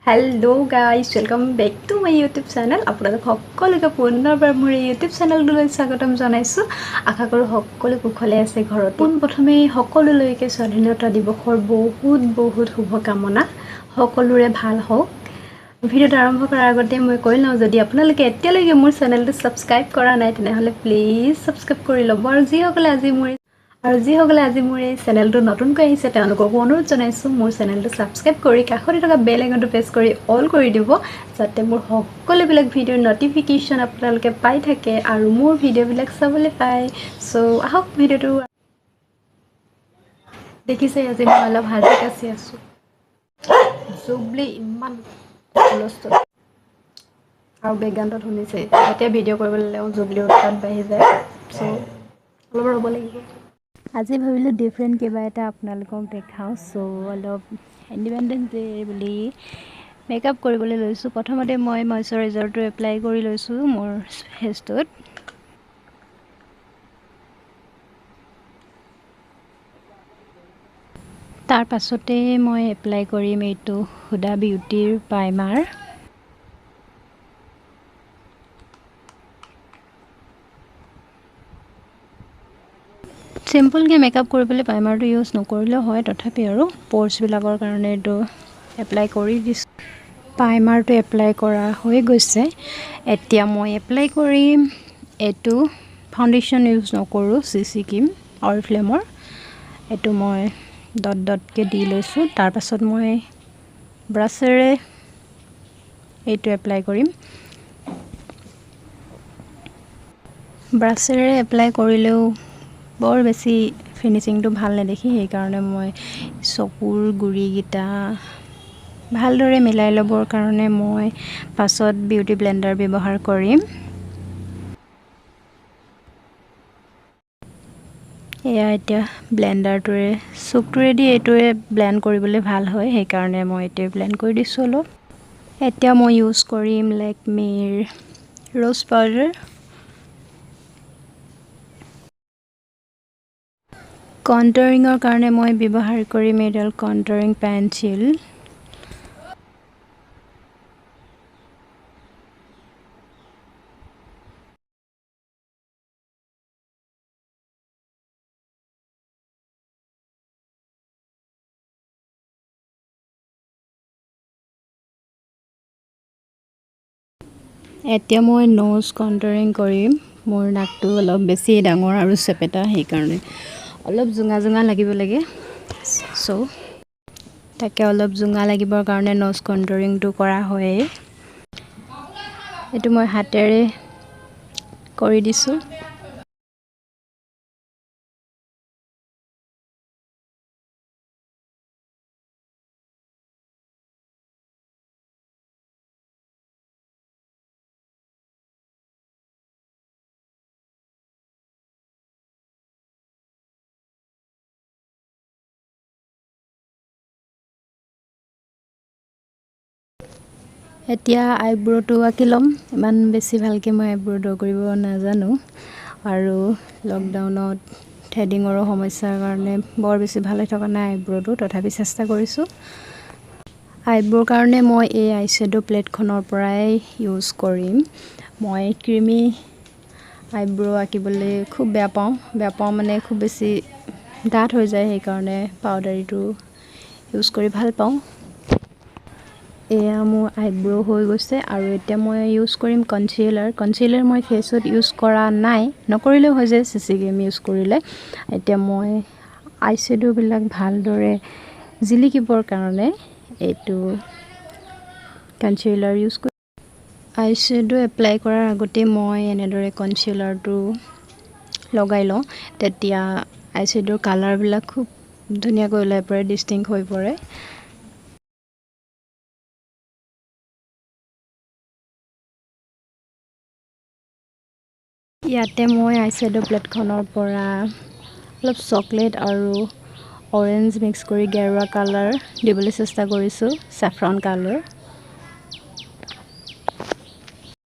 Hello guys welcome back to my YouTube channel আপোনালোক সকলোকে পুনৰবাৰ মোৰ ইউটিউব চেনেললৈ স্বাগতম জনাইছো আশা কৰো সকলো কুশলে আছে ঘৰত প্ৰথমে সকলোলৈকে স্বাধীনতা দিৱসৰ বহুত বহুত শুভকামনা সকলোৰে ভাল হওক ভিডিওটো আৰম্ভ কৰাৰ আগতে মই কৈ লওঁ যদি আপোনালোকে এতিয়ালৈকে মোৰ চেনেলটো সাবস্ক্ৰাইব কৰা নাই তেনেহলে প্লিজ সাবস্ক্ৰাইব কৰি ল'ব আৰু যিসকলে আজি মোৰ এই চেনেলটো নতুনকৈ আহিছে তেওঁলোকক অনুৰোধ জনাইছো মোৰ চেনেলটো সাবস্ক্ৰাইব কৰি কাষতে থকা বেল আইকনটো প্ৰেছ কৰি অল কৰি দিব যাতে মোৰ সকলোবিলাক ভিডিওৰ নটিফিকেশন আপোনালোকে পাই থাকে আৰু মোৰ ভিডিওবিলাক চাবলৈ পায় সো আহক ভিডিওটো দেখিছে আজি মই অলপ হাজি কাছি আছো জুবলি ইমান লষ্ট আৰু বেকগ্ৰাউণ্ডত শুনিছে এতিয়া ভিডিও কৰিবলৈ জুবলি উৎপাত বাঢ়ি যায় সো অলপ ৰ'ব লাগিব আজি ভাবিলোঁ ডিফাৰেণ্ট কিবা এটা আপোনালোকক দেখাওঁ সো অলপ ইণ্ডিপেণ্ডেন্স ডে বুলি মেকআপ কৰিবলৈ লৈছোঁ প্ৰথমতে মই ময়শ্চাৰাইজাৰটো এপ্লাই কৰি লৈছোঁ মোৰ ফেচটোত তাৰ পাছতে মই এপ্লাই কৰিম এইটো হুডা বিউটিৰ প্ৰাইমাৰ সিম্পলকৈ মেকআপ কৰিবলৈ প্ৰাইমাৰটো ইউজ নকৰিলেও হয় তথাপি আৰু প'ৰ্ছবিলাকৰ কাৰণে এইটো এপ্লাই কৰি দিছোঁ প্ৰাইমাৰটো এপ্লাই কৰা হৈ গৈছে এতিয়া মই এপ্লাই কৰিম এইটো ফাউণ্ডেশ্যন ইউজ নকৰোঁ চিচি ক্ৰীম অৰিফ্লেমৰ এইটো মই ডট ডটকৈ দি লৈছোঁ তাৰ পাছত মই ব্ৰাছেৰে এইটো এপ্লাই কৰিম ব্ৰাছেৰে এপ্লাই কৰিলেও বৰ বেছি ফিনিচিংটো ভাল নেদেখি সেইকাৰণে মই চকুৰ গুৰিকিটা ভালদৰে মিলাই ল'বৰ কাৰণে মই পাছত বিউটি ব্লেন্ডাৰ ব্যৱহাৰ কৰিম এয়া এতিয়া ব্লেন্ডাৰটোৰে চকুৰেদি এইটোৱে ব্লেন্ড কৰিবলৈ ভাল হয় সেইকাৰণে মই এইটোৱে ব্লেন্ড কৰি দিছোঁ অলপ এতিয়া মই ইউজ কৰিম লেকমিৰ ৰ'জ পাউডাৰ কণ্টুৰিঙৰ কাৰণে মই ব্যৱহাৰ কৰিম এডাল কণ্টুৰিং পেন্সিল এতিয়া মই নোজ কণ্টুৰিং কৰিম মোৰ নাকটো অলপ বেছি ডাঙৰ আৰু চেপেটা সেইকাৰণে অলপ জুঙা জুঙা লাগিব লাগে সো তাকে অলপ জুঙা লাগিবৰ কাৰণে নোজ কণ্টুৰিংটো কৰা হয় এইটো মই হাতেৰে কৰি দিছোঁ এতিয়া আইব্ৰটো আঁকি ল'ম ইমান বেছি ভালকৈ মই আইব্ৰ ড্ৰ কৰিব নাজানো আৰু লকডাউনত থ্ৰেডিঙৰো সমস্যাৰ কাৰণে বৰ বেছি ভাল হৈ থকা নাই আইব্ৰটো তথাপি চেষ্টা কৰিছোঁ আইব্ৰৰ কাৰণে মই এই আইশ্বেডো প্লেটখনৰ পৰাই ইউজ কৰিম মই ক্ৰিমি আইব্ৰ আঁকিবলৈ খুব বেয়া পাওঁ মানে খুব বেছি ডাঠ হৈ যায় সেইকাৰণে পাউডাৰীটো ইউজ কৰি ভাল পাওঁ এয়া মোৰ আইব্ৰ হৈ গৈছে আৰু এতিয়া মই ইউজ কৰিম কনচিলাৰ মই ফেচত ইউজ কৰা নাই নকৰিলেও হৈ যায় চিচি ক্ৰীম ইউজ কৰিলে এতিয়া মই আইশ্বেডোবিলাক ভালদৰে জিলিকিবৰ কাৰণে এইটো কনচিলাৰ ইউজ কৰি আইশ্বেডো এপ্লাই কৰাৰ আগতে মই এনেদৰে কনচিলাৰটো লগাই লওঁ তেতিয়া আইশ্বেডোৰ কালাৰবিলাক খুব ধুনীয়াকৈ ওলাই পৰে ডিষ্টিংক্ট হৈ পৰে ইয়াতে মই আইশ্বেডো প্লেটখনৰ পৰা অলপ চকলেট আৰু অৰেঞ্জ মিক্স কৰি গেৰুৱা কালাৰ দিবলৈ চেষ্টা কৰিছোঁ চেফ্ৰন কালাৰ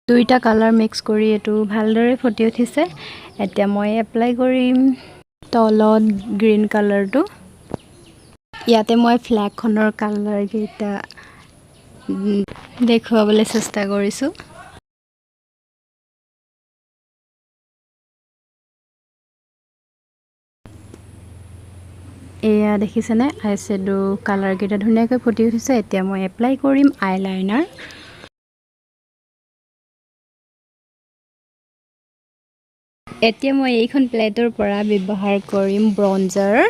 দুইটা কালাৰ মিক্স কৰি এইটো ভালদৰে ফুটি উঠিছে এতিয়া মই এপ্লাই কৰিম তলত গ্ৰীণ কালাৰটো ইয়াতে মই ফ্লেগখনৰ কালাৰ কেইটা দেখুৱাবলৈ চেষ্টা কৰিছোঁ। এয়া দেখিছেনে আইশ্বেডো কালাৰকেইটা ধুনীয়াকৈ ফুটি উঠিছে। এতিয়া মই এপ্লাই কৰিম আইলাইনাৰ। এতিয়া মই এইখন প্লেটৰ পৰা ব্যৱহাৰ কৰিম ব্ৰঞ্জাৰ।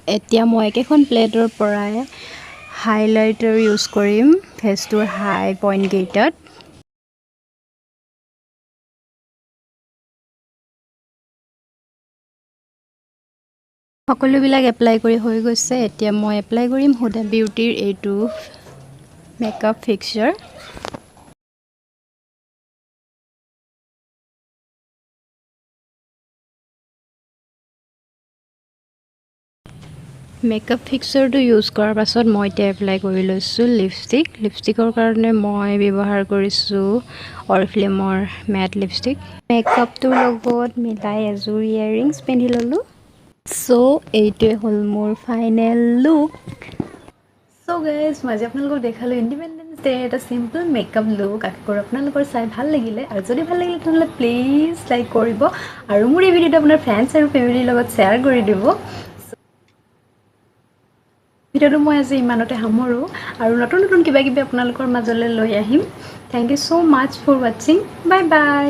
এতিয়া মই একেখন প্লেটৰ পৰাই হাইলাইটাৰ ইউজ কৰিম ফেচটোৰ হাই পইণ্টকেইটাত। সকলোবিলাক এপ্লাই কৰি হৈ গৈছে। এতিয়া মই এপ্লাই কৰিম হুডা বিউটিৰ এইটো মেকআপ ফিক্সাৰ। মেকআপ ফিক্সাৰটো ইউজ কৰাৰ পাছত মই এতিয়া এপ্লাই কৰি লৈছোঁ লিপষ্টিক। লিপষ্টিকৰ কাৰণে মই ব্যৱহাৰ কৰিছোঁ অৰিফ্লেমৰ মেট লিপষ্টিক। মেকআপটোৰ লগত মিলাই এযোৰ ইয়াৰৰিংছ পিন্ধি ল'লোঁ। চ' এইটোৱে হ'ল মোৰ ফাইনেল লুক। চ' গাইজ মই আজি আপোনালোকক দেখালোঁ ইণ্ডিপেণ্ডেঞ্চ ডে এটা চিম্পল মেকআপ লুক। আশা কৰোঁ আপোনালোকৰ চাই ভাল লাগিলে, আৰু যদি ভাল লাগিলে তেনেহ'লে প্লিজ লাইক কৰিব, আৰু মোৰ এই ভিডিঅ'টো আপোনাৰ ফ্ৰেণ্ডছ আৰু ফেমিলিৰ লগত শ্বেয়াৰ কৰি দিব। ভিডিঅ'টো মই আজি ইমানতে সামৰোঁ, আৰু নতুন নতুন কিবা কিবি আপোনালোকৰ মাজলৈ লৈ আহিম। Thank you so' much for ৱাচিং। বাই বাই।